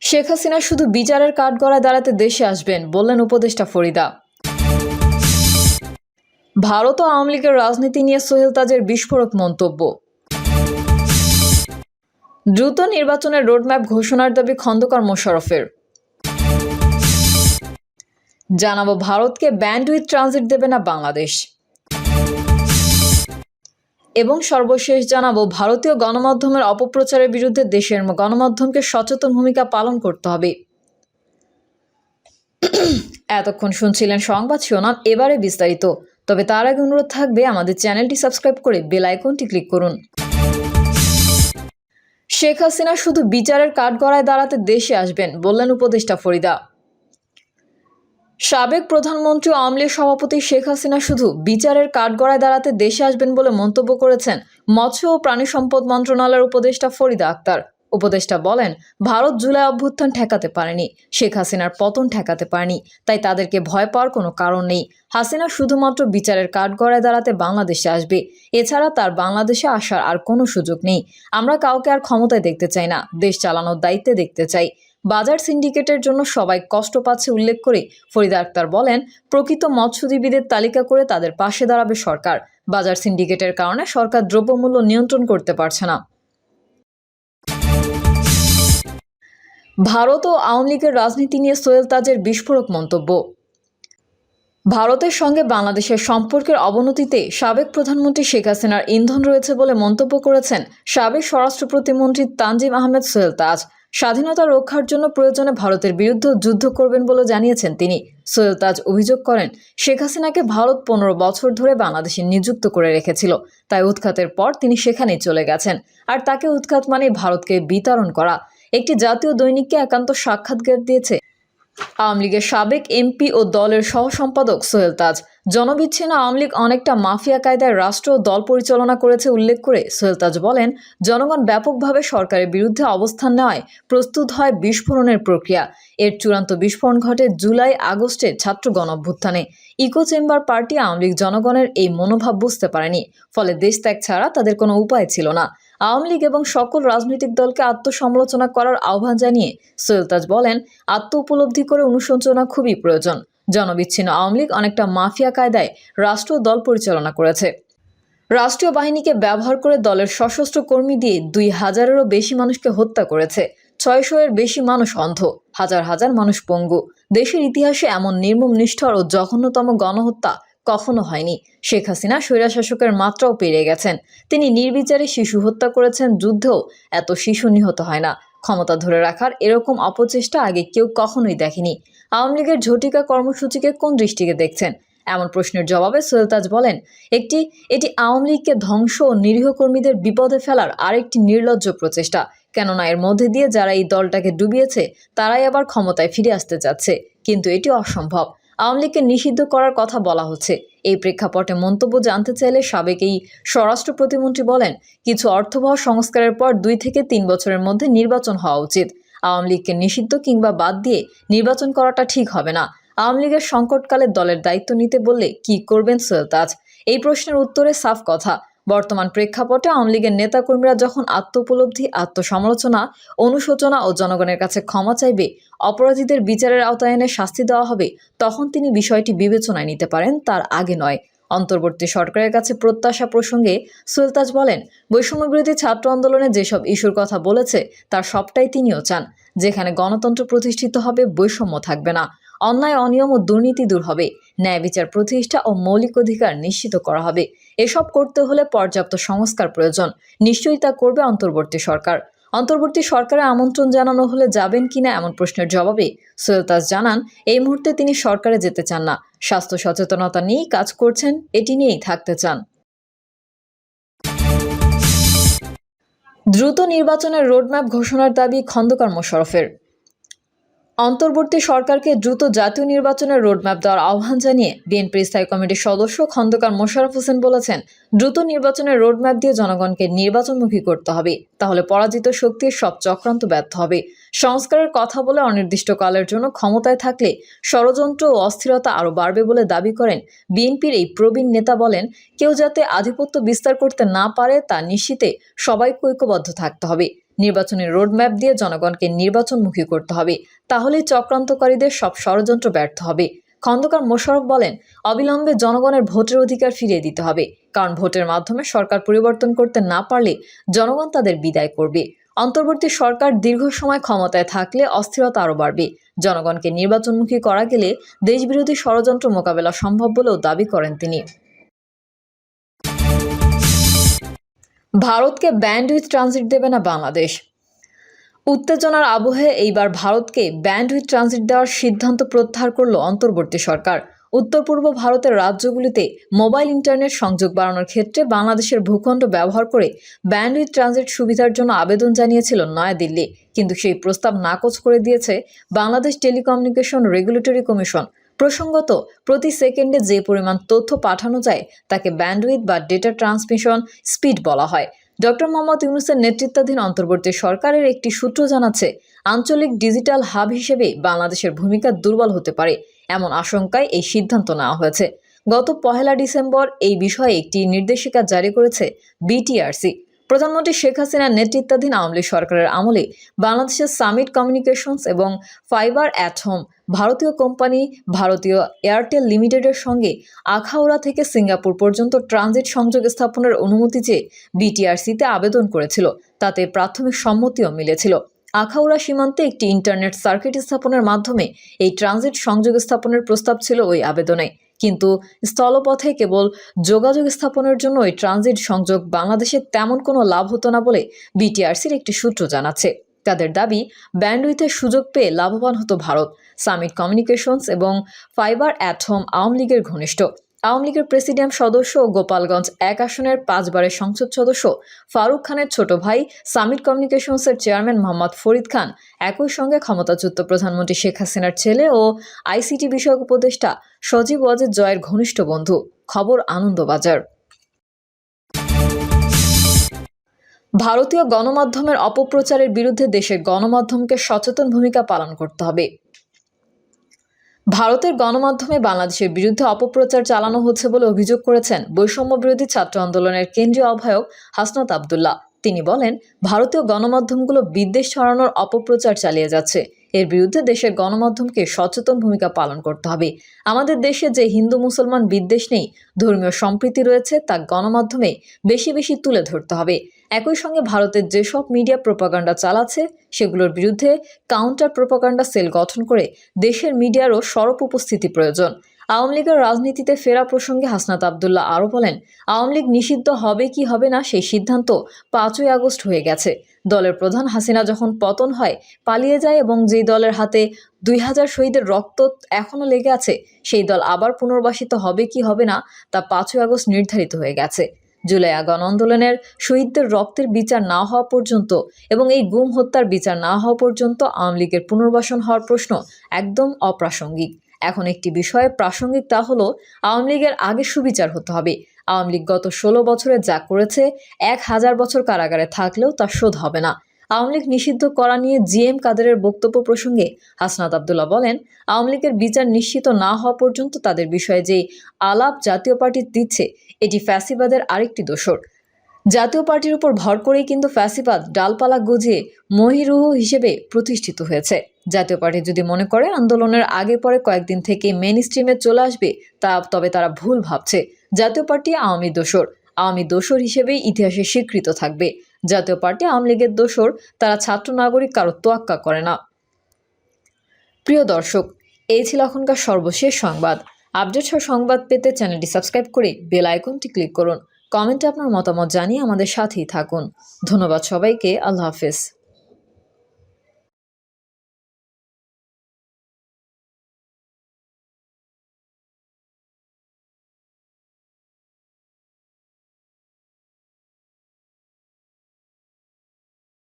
শেখ হাসিনা শুধু বিচারের কাঠগড়ায় দাঁড়াতে দেশে আসবেন বললেন উপদেষ্টা ফরিদা। ভারত ও আওয়ামী লীগের রাজনীতি নিয়ে সোহেল তাজের বিস্ফোরক মন্তব্য। দ্রুত নির্বাচনের রোডম্যাপ ঘোষণার দাবি খন্দকার মোশাররফের। জানাবো ভারতকে ব্যান্ডউইথ ট্রানজিট দেবে না বাংলাদেশ। এবং সর্বশেষ জানাবো ভারতীয় গণমাধ্যমের অপপ্রচারের বিরুদ্ধে দেশের গণমাধ্যমকে সচেতন ভূমিকা পালন করতে হবে। এতক্ষণ শুনছিলেন সংবাদ শিরোনাম, এবারে বিস্তারিত। তবে তার আগে অনুরোধ থাকবে আমাদের চ্যানেলটি সাবস্ক্রাইব করে বেল আইকনটি ক্লিক করুন। শেখ হাসিনা শুধু বিচারের কাঠগড়ায় দাঁড়াতে দেশে আসবেন বললেন উপদেষ্টা ফরিদা। সাবেক প্রধানমন্ত্রী আওয়ামী লীগ সভাপতি শেখ হাসিনা শুধু বিচারের কাঠগড়ায় দাঁড়াতে দেশে আসবেন বলে মন্তব্য করেছেন মৎস্য ও প্রাণী সম্পদ মন্ত্রণালয়ের উপদেষ্টা ফরিদা আক্তার। উপদেষ্টা বলেন, ভারত জুলাই অভ্যুত্থান ঠেকাতে পারেনি, শেখ হাসিনার পতন ঠেকাতে পারেনি, তাই তাদেরকে ভয় পাওয়ার কোনো কারণ নেই। হাসিনা শুধুমাত্র বিচারের কাঠগড়ায় দাঁড়াতে বাংলাদেশে আসবে, এছাড়া তার বাংলাদেশে আসার আর কোনো সুযোগ নেই। আমরা কাউকে আর ক্ষমতায় দেখতে চাই না, দেশ চালানোর দায়িত্বে দেখতে চাই। বাজার সিন্ডিকেটের জন্য সবাই কষ্ট পাচ্ছে উল্লেখ করে ফরিদা আক্তার বলেন, প্রকৃত মৎস্যজীবীদের তালিকা করে তাদের পাশে দাঁড়াবে সরকার। বাজার সিন্ডিকেটের কারণে সরকার দ্রব্যমূল্য নিয়ন্ত্রণ করতে পারছে না। ভারত ও আওয়ামী লীগের রাজনীতি নিয়ে সোহেল তাজের বিস্ফোরক মন্তব্য। ভারতের সঙ্গে বাংলাদেশের সম্পর্কের অবনতিতে সাবেক প্রধানমন্ত্রী শেখ হাসিনার ইন্ধন রয়েছে বলে মন্তব্য করেছেন সাবেক স্বরাষ্ট্র প্রতিমন্ত্রী তানজিম আহমেদ সোহেল তাজ। স্বাধীনতা রক্ষার জন্য প্রয়োজনে ভারতের বিরুদ্ধে যুদ্ধ করবেন বলে জানিয়েছেন তিনি। সোহেল তাজ অভিযোগ করেন, শেখ হাসিনাকে ভারত 15 বছর ধরে বাংলাদেশে নিযুক্ত করে রেখেছিল, তাই উৎখাতের পর তিনি সেখানেই চলে গেছেন। আর তাকে উৎখাত মানে ভারতকে বিতাড়ন করা। একটি জাতীয় দৈনিককে একান্ত সাক্ষাৎকার দিয়েছে আওয়ামী লীগের সাবেক এমপি ও দলের সহ সম্পাদক সোহেল তাজ। জনবিচ্ছিন্ন আওয়ামী লীগ অনেকটা মাফিয়া কায়দায় রাষ্ট্র ও দল পরিচালনা করেছে উল্লেখ করে সোহেল তাজ বলেন, জনগণ ব্যাপকভাবে সরকারের বিরুদ্ধে অবস্থান নেওয়ায় প্রস্তুত হয় বিস্ফোরণের প্রক্রিয়া। এর চূড়ান্ত বিস্ফোরণ ঘটে জুলাই আগস্টে ছাত্র গণঅভ্যুত্থানে। Echo chamber party Awami League জনগণের এই মনোভাব বুঝতে পারেনি, ফলে দেশ ত্যাগ ছাড়া তাদের কোনো উপায় ছিল না। আওয়ামী লীগ এবং সকল রাজনৈতিক দলকে আত্মসমালোচনা করার আহ্বান জানিয়ে সোহেল তাজ বলেন, আত্ম উপলব্ধি করে অনুশোচনা খুবই প্রয়োজন। জনবিচ্ছিন্ন আওয়ামী লীগ অনেকটা মাফিয়া কায়দায় রাষ্ট্র ও দল পরিচালনা করেছে। রাষ্ট্রীয় বাহিনীকে ব্যবহার করে দলের সশস্ত্র কর্মী দিয়ে 2000-এরও বেশি মানুষকে হত্যা করেছে। 600-এর বেশি মানুষ অন্ধ, হাজার হাজার মানুষ পঙ্গু। দেশের ইতিহাসে এমন নির্মম নিষ্ঠুর ও জঘন্যতম গণহত্যা কখনো হয়নি। শেখ হাসিনা স্বৈরশাসকের মাত্রাও পেরিয়ে গেছেন। তিনি নির্বিচারে শিশু হত্যা করেছেন, যুদ্ধেও এত শিশু নিহত হয় না। ক্ষমতা ধরে রাখার এরকম অপচেষ্টা আগে কেউ কখনোই দেখেনি। আওয়ামী লীগের ঝটিকা কর্মসূচিকে কোন দৃষ্টিতে দেখছেন? এমন প্রশ্নের জবাবে সোহেল তাজ বলেন, এটি আওয়ামী লীগকে ধ্বংস ও নিরীহ কর্মীদের বিপদে ফেলার আরেকটি নির্লজ্জ প্রচেষ্টা। কেননা এর মধ্যে দিয়ে যারা এই দলটাকে ডুবিয়েছে তারাই আবার ক্ষমতায় ফিরে আসতে যাচ্ছে, কিন্তু এটি অসম্ভব। আওয়ামী লীগকে নিষিদ্ধ করার কথা বলা হচ্ছে। এই প্রেক্ষাপটে মন্তব্য জানতে চাইলে সাবেক এই স্বরাষ্ট্র প্রতিমন্ত্রী বলেন, কিছু অর্থবহ সংস্কারের পর 2 থেকে 3 বছরের মধ্যে নির্বাচন হওয়া উচিত। আওয়ামী লীগকে নিষিদ্ধ কিংবা বাদ দিয়ে নির্বাচন করাটা ঠিক হবে না। আওয়ামী লীগের সংকটকালে দলের দায়িত্ব নিতে বললে কি করবেন সোহেল তাজ? এই প্রশ্নের উত্তরে সাফ কথা। বর্তমান প্রেক্ষাপটে আওয়ামী লীগের নেতাকর্মীরা যখন আত্ম-উপলব্ধি, আত্মসমালোচনা, অনুশোচনা ও জনগণের কাছে ক্ষমা চাইবে, অপরাধীদের বিচারের আওতায় এনে শাস্তি দেওয়া হবে, তখন তিনি বিষয়টি বিবেচনায় নিতে পারেন, তার আগে নয়। অন্তর্বর্তী সরকারের কাছে প্রত্যাশা প্রসঙ্গে সোহেল তাজ বলেন, বৈষম্যবিরোধী ছাত্র আন্দোলনে যেসব ইস্যুর কথা বলেছে তার সবটাই তিনিও চান। যেখানে গণতন্ত্র প্রতিষ্ঠিত হবে, বৈষম্য থাকবে না, অন্যায়, অনিয়ম ও দুর্নীতি দূর হবে, ন্যায় বিচার প্রতিষ্ঠা ও মৌলিক অধিকার নিশ্চিত করা হবে। এসব করতে হলে পর্যাপ্ত সংস্কার প্রয়োজন। নিশ্চয়ই তা করবে অন্তর্বর্তী সরকার। অন্তর্বর্তী সরকারে আমন্ত্রণ জানানো হলে যাবেন কিনা এমন প্রশ্নের জবাবে সোহেল তাজ জানান, এই মুহূর্তে তিনি সরকারে যেতে চান না। স্বাস্থ্য সচেতনতা নিয়েই কাজ করছেন, এটি নিয়েই থাকতে চান। দ্রুত নির্বাচনের রোডম্যাপ ঘোষণার দাবি খন্দকার মোশাররফের। অন্তর্বর্তী সরকারকে দ্রুত জাতীয় নির্বাচনের রোডম্যাপ দেওয়ার আহ্বান জানিয়ে বিএনপির স্থায়ী কমিটির সদস্য খন্দকার মোশাররফ হোসেন বলেছেন, দ্রুত নির্বাচনের রোডম্যাপ দিয়ে জনগণকে নির্বাচনমুখী করতে হবে, তাহলে পরাজিত শক্তির সব চক্রান্ত ব্যর্থ হবে। সংস্কারের কথা বলে অনির্দিষ্টকালের জন্য ক্ষমতায় থাকলে ষড়যন্ত্র ও অস্থিরতা আরও বাড়বে বলে দাবি করেন বিএনপির এই প্রবীণ নেতা। বলেন, কেউ যাতে আধিপত্য বিস্তার করতে না পারে তা নিশ্চিতে সবাইকে ঐক্যবদ্ধ থাকতে হবে। নির্বাচনী রোডম্যাপ দিয়ে জনগণকে নির্বাচনমুখী করতে হবে, তাহলেই চক্রান্তকারীদের সব ষড়যন্ত্র ব্যর্থ হবে। খন্দকার মোশাররফ বলেন, অবিলম্বে জনগণের ভোটের অধিকার ফিরিয়ে দিতে হবে, কারণ ভোটের মাধ্যমে সরকার পরিবর্তন করতে না পারলে জনগণ তাদের বিদায় করবে। অন্তর্বর্তী সরকার দীর্ঘ সময় ক্ষমতায় থাকলে অস্থিরতা আরও বাড়বে। জনগণকে নির্বাচনমুখী করা গেলে দেশবিরোধী ষড়যন্ত্র মোকাবেলা সম্ভব বলেও দাবি করেন তিনি। ভারতকে ব্যান্ডউইথ ট্রানজিট দেবে না বাংলাদেশ। উত্তেজনার আবহে এইবার ভারতকে ব্যান্ডউইথ ট্রানজিট দেওয়ার সিদ্ধান্ত প্রত্যাহার করল অন্তর্বর্তী সরকার। উত্তর পূর্ব ভারতের রাজ্যগুলিতে মোবাইল ইন্টারনেট সংযোগ বাড়ানোর ক্ষেত্রে বাংলাদেশের ভূখণ্ড ব্যবহার করে ব্যান্ডউইথ ট্রানজিট সুবিধার জন্য আবেদন জানিয়েছিল নয়াদিল্লি, কিন্তু সেই প্রস্তাব নাকচ করে দিয়েছে বাংলাদেশ টেলিকমিউনিকেশন রেগুলেটরি কমিশন। প্রসঙ্গত, প্রতি সেকেন্ডে যে পরিমাণ তথ্য পাঠানো যায় তাকে ব্যান্ডউইথ বা ডেটা ট্রান্সমিশন স্পিড বলা হয়। ডক্টর মোহাম্মদ ইউনূসের নেতৃত্বাধীন অন্তর্বর্তী সরকারের একটি সূত্র জানাচ্ছে, আঞ্চলিক ডিজিটাল হাব হিসেবে বাংলাদেশের ভূমিকা দুর্বল হতে পারে, এমন আশঙ্কায় এই সিদ্ধান্ত নেওয়া হয়েছে। গত 1 ডিসেম্বর এই বিষয়ে একটি নির্দেশিকা জারি করেছে বিটিআরসি। প্রধানমন্ত্রী শেখ হাসিনার নেতৃত্বাধীন আওয়ামী লীগ সরকারের আমলে বাংলাদেশের সামিট কমিউনিকেশনস এবং ফাইবার অ্যাট হোম ভারতীয় কোম্পানি ভারতীয় এয়ারটেল লিমিটেডের সঙ্গে আখাউড়া থেকে সিঙ্গাপুর পর্যন্ত ট্রানজিট সংযোগ স্থাপনের অনুমতি চেয়ে বিটিআরসিতে আবেদন করেছিল। তাতে প্রাথমিক সম্মতিও মিলেছিল। আখাউড়া সীমান্তে একটি ইন্টারনেট সার্কিট স্থাপনের মাধ্যমে এই ট্রানজিট সংযোগ স্থাপনের প্রস্তাব ছিল ওই আবেদনে, কিন্তু স্থলপথে কেবল যোগাযোগ স্থাপনের জন্য ওই ট্রানজিট সংযোগ বাংলাদেশে তেমন কোনো লাভ হতো না বলে বিটিআরসির একটি সূত্র জানাচ্ছে। তাদের দাবি, ব্যান্ডউইথের সুযোগ পেয়ে লাভবান হতো ভারত। সামিট কমিউনিকেশনস এবং ফাইবার অ্যাট হোম আওয়ামী লীগের ঘনিষ্ঠ। আওয়ামী লীগের প্রেসিডিয়াম সদস্য ও গোপালগঞ্জ 1 আসনের 5 বারের সংসদ সদস্য ফারুক খানের ছোট ভাই সামিট কমিউনিকেশনসের চেয়ারম্যান মোহাম্মদ ফরিদ খান একই সঙ্গে ক্ষমতাচ্যুত প্রধানমন্ত্রী শেখ হাসিনার ছেলে ও আইসিটি বিষয়ক উপদেষ্টা সজীব ওয়াজেদ জয়ের ঘনিষ্ঠ বন্ধু। খবর আনন্দবাজার। ভারতীয় গণমাধ্যমের অপপ্রচারের বিরুদ্ধে দেশের গণমাধ্যমকে সচেতন ভূমিকা পালন করতে হবে। ভারতের গণমাধ্যমে বাংলাদেশের বিরুদ্ধে অপপ্রচার চালানো হচ্ছে বলে অভিযোগ করেছেন বৈষম্য বিরোধী ছাত্র আন্দোলনের কেন্দ্রীয় আহ্বায়ক হাসনাত আবদুল্লাহ। তিনি বলেন, ভারতীয় গণমাধ্যমগুলো বিদ্বেষ ছড়ানোর অপপ্রচার চালিয়ে যাচ্ছে। এর বিরুদ্ধে দেশের গণমাধ্যমকে সচেতন ভূমিকা পালন করতে হবে। আমাদের দেশে যে হিন্দু মুসলমান বিদ্বেষ নেই, ধর্মীয় সম্প্রীতি রয়েছে, তা গণমাধ্যমে বেশি বেশি তুলে ধরতে হবে। একই সঙ্গে ভারতের যেসব মিডিয়া প্রোপাগান্ডা চালাচ্ছে সেগুলোর বিরুদ্ধে কাউন্টার প্রোপাগান্ডা সেল গঠন করে দেশের মিডিয়ারও সরব উপস্থিতি প্রয়োজন। আওয়ামী লীগের রাজনীতিতে ফেরা প্রসঙ্গে হাসনাত আবদুল্লাহ আরও বলেন, আওয়ামী লীগ নিষিদ্ধ হবে কি হবে না সেই সিদ্ধান্ত 5ই আগস্ট হয়ে গেছে। দলের প্রধান হাসিনা যখন পতন হয়, পালিয়ে যায় এবং যেই দলের হাতে 2000 শহীদের রক্ত এখনও লেগে আছে, সেই দল আবার পুনর্বাসিত হবে কি হবে না তা 5ই আগস্ট নির্ধারিত হয়ে গেছে। জুলাই গণ আন্দোলনের শহীদদের রক্তের বিচার না হওয়া পর্যন্ত এবং এই গুম হত্যার বিচার না হওয়া পর্যন্ত আওয়ামী লীগের পুনর্বাসন হওয়ার প্রশ্ন একদম অপ্রাসঙ্গিক। এখন একটি বিষয়ে প্রাসঙ্গিক, তা হলো আওয়ামী লীগের আগে সুবিচার হতে হবে। আওয়ামী লীগ গত 16 বছরে যা করেছে 1000 বছর কারাগারে থাকলেও তা শোধ হবে না। আওয়ামী লীগ নিষিদ্ধ করা নিয়ে জিএম কাদেরের বক্তব্য প্রসঙ্গে হাসনাত আবদুল্লাহ বলেন, আওয়ামী লীগের বিচার নিশ্চিত না হওয়া পর্যন্ত তাদের বিষয়ে যে আলাপ জাতীয় পার্টি দিচ্ছে, এটি ফ্যাসিবাদের আরেকটি দোসর। জাতীয় পার্টির উপর ভর করেই কিন্তু ফ্যাসিবাদ ডালপালা গজিয়ে মহিরুহ হিসেবে প্রতিষ্ঠিত হয়েছে। জাতীয় পার্টি যদি মনে করে আন্দোলনের আগে পরে কয়েকদিন থেকে মেইন স্ট্রিমে চলে আসবে, তবে তারা ভুল ভাবছে। জাতীয় পার্টি আওয়ামী দোসর হিসেবেই ইতিহাসে স্বীকৃত থাকবে। জাতীয় পার্টি আওয়ামী লীগের দোসর, তারা ছাত্র নাগরিক কারো তোয়াক্কা করে না। প্রিয় দর্শক, এই ছিল এখনকার সর্বশেষ সংবাদ। আপডেট সংবাদ পেতে চ্যানেলটি সাবস্ক্রাইব করে বেল আইকনটি ক্লিক করুন। কমেন্টে আপনার মতামত জানিয়ে আমাদের সাথেই থাকুন। ধন্যবাদ সবাইকে। আল্লাহ হাফেজ।